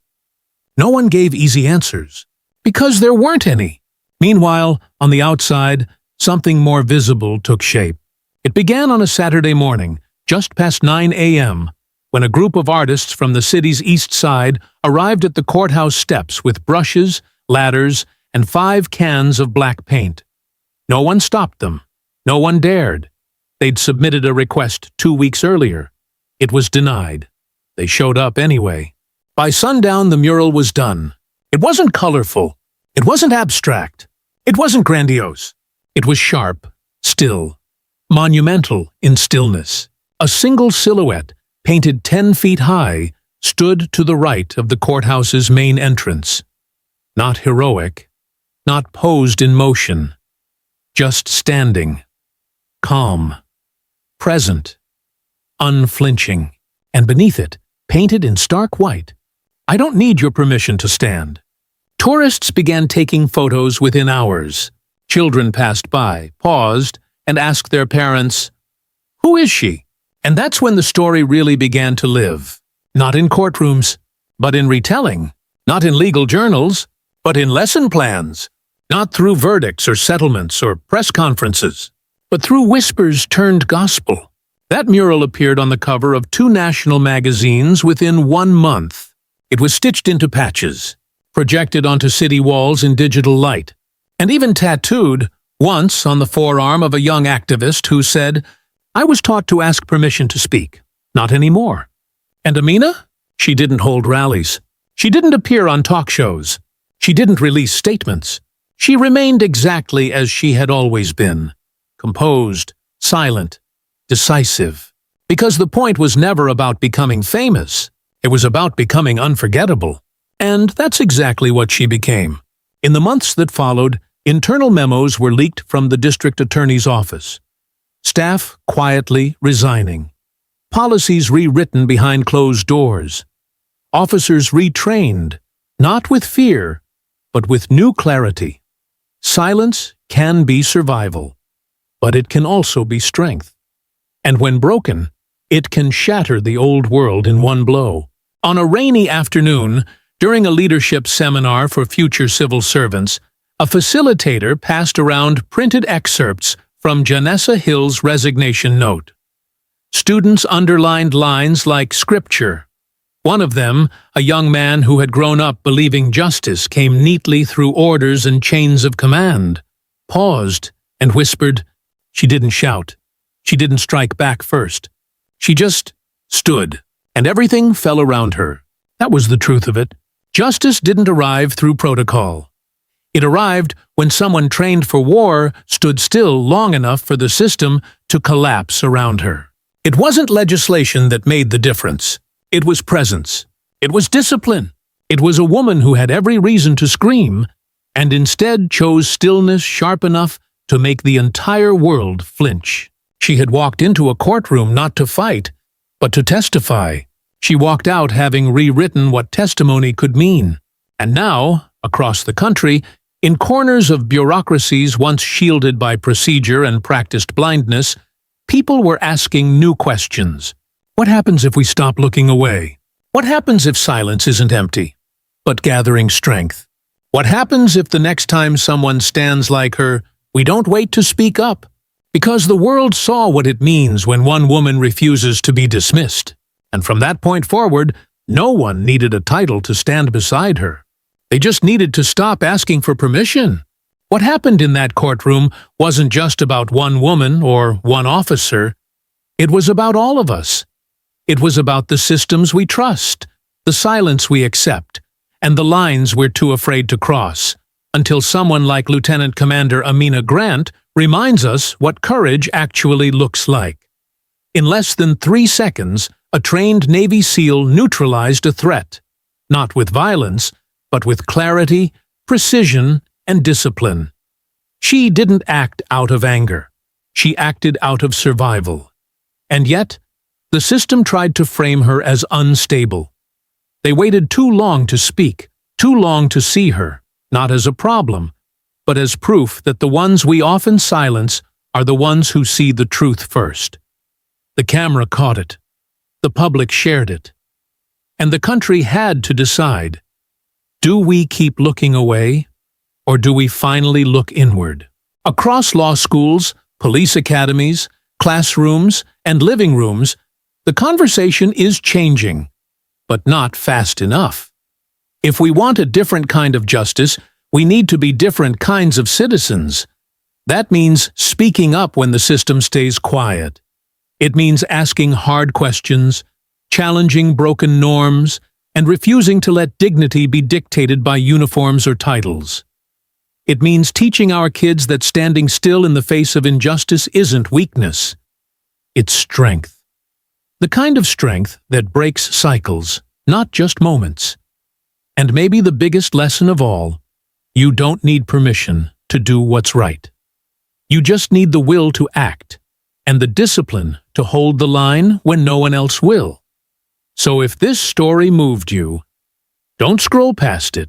No one gave easy answers, because there weren't any. Meanwhile, on the outside, something more visible took shape. It began on a Saturday morning, just past 9 a.m., when a group of artists from the city's east side arrived at the courthouse steps with brushes, ladders, and 5 cans of black paint. No one stopped them. No one dared. They'd submitted a request 2 weeks earlier. It was denied. They showed up anyway. By sundown, the mural was done. It wasn't colorful. It wasn't abstract. It wasn't grandiose. It was sharp, still, monumental in stillness. A single silhouette, painted 10 feet high, stood to the right of the courthouse's main entrance. Not heroic, not posed in motion, just standing, calm, present, unflinching, and beneath it, painted in stark white, "I don't need your permission to stand." Tourists began taking photos within hours. Children passed by, paused, and asked their parents, "Who is she?" And that's when the story really began to live. Not in courtrooms, but in retelling. Not in legal journals, but in lesson plans. Not through verdicts or settlements or press conferences, but through whispers turned gospel. That mural appeared on the cover of 2 national magazines within 1 month. It was stitched into patches, projected onto city walls in digital light, and even tattooed, once on the forearm of a young activist who said, "I was taught to ask permission to speak. Not anymore." And Amina? She didn't hold rallies. She didn't appear on talk shows. She didn't release statements. She remained exactly as she had always been. Composed, silent, decisive. Because the point was never about becoming famous. It was about becoming unforgettable. And that's exactly what she became. In the months that followed, Internal memos were leaked from the district attorney's office. Staff quietly resigning. Policies rewritten behind closed doors. Officers retrained, not with fear, but with new clarity. Silence can be survival, but it can also be strength. And when broken, it can shatter the old world in one blow. On a rainy afternoon, during a leadership seminar for future civil servants, a facilitator passed around printed excerpts from Janessa Hill's resignation note. Students underlined lines like scripture. One of them, a young man who had grown up believing justice came neatly through orders and chains of command, paused and whispered. She didn't shout. She didn't strike back first. She just stood, and everything fell around her. That was the truth of it. Justice didn't arrive through protocol. It arrived when someone trained for war stood still long enough for the system to collapse around her. It wasn't legislation that made the difference. It was presence. It was discipline. It was a woman who had every reason to scream, and instead chose stillness sharp enough to make the entire world flinch. She had walked into a courtroom not to fight, but to testify. She walked out having rewritten what testimony could mean. And now, across the country, in corners of bureaucracies once shielded by procedure and practiced blindness, people were asking new questions. What happens if we stop looking away? What happens if silence isn't empty, but gathering strength? What happens if the next time someone stands like her, we don't wait to speak up? Because the world saw what it means when one woman refuses to be dismissed. And from that point forward, no one needed a title to stand beside her. They just needed to stop asking for permission. What happened in that courtroom wasn't just about one woman or one officer. It was about all of us. It was about the systems we trust, the silence we accept, and the lines we're too afraid to cross, until someone like Lieutenant Commander Amina Grant reminds us what courage actually looks like. In less than 3 seconds, a trained Navy SEAL neutralized a threat, not with violence, but with clarity, precision, and discipline. She didn't act out of anger. She acted out of survival. And yet, the system tried to frame her as unstable. They waited too long to speak, too long to see her, not as a problem, but as proof that the ones we often silence are the ones who see the truth first. The camera caught it. The public shared it. And the country had to decide. Do we keep looking away, or do we finally look inward? Across law schools, police academies, classrooms, and living rooms, the conversation is changing, but not fast enough. If we want a different kind of justice, we need to be different kinds of citizens. That means speaking up when the system stays quiet. It means asking hard questions, challenging broken norms, and refusing to let dignity be dictated by uniforms or titles. It means teaching our kids that standing still in the face of injustice isn't weakness. It's strength. The kind of strength that breaks cycles, not just moments. And maybe the biggest lesson of all, you don't need permission to do what's right. You just need the will to act, and the discipline to hold the line when no one else will. So if this story moved you, don't scroll past it.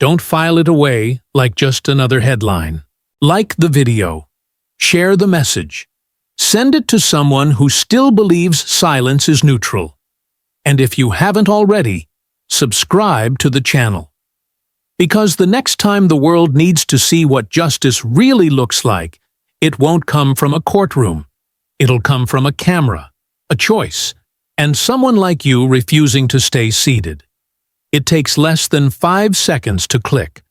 Don't file it away like just another headline. Like the video. Share the message. Send it to someone who still believes silence is neutral. And if you haven't already, subscribe to the channel. Because the next time the world needs to see what justice really looks like, it won't come from a courtroom. It'll come from a camera, a choice, and someone like you refusing to stay seated. It takes less than 5 seconds to click,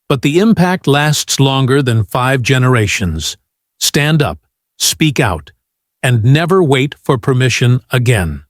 but the impact lasts longer than 5 generations. Stand up, speak out, and never wait for permission again.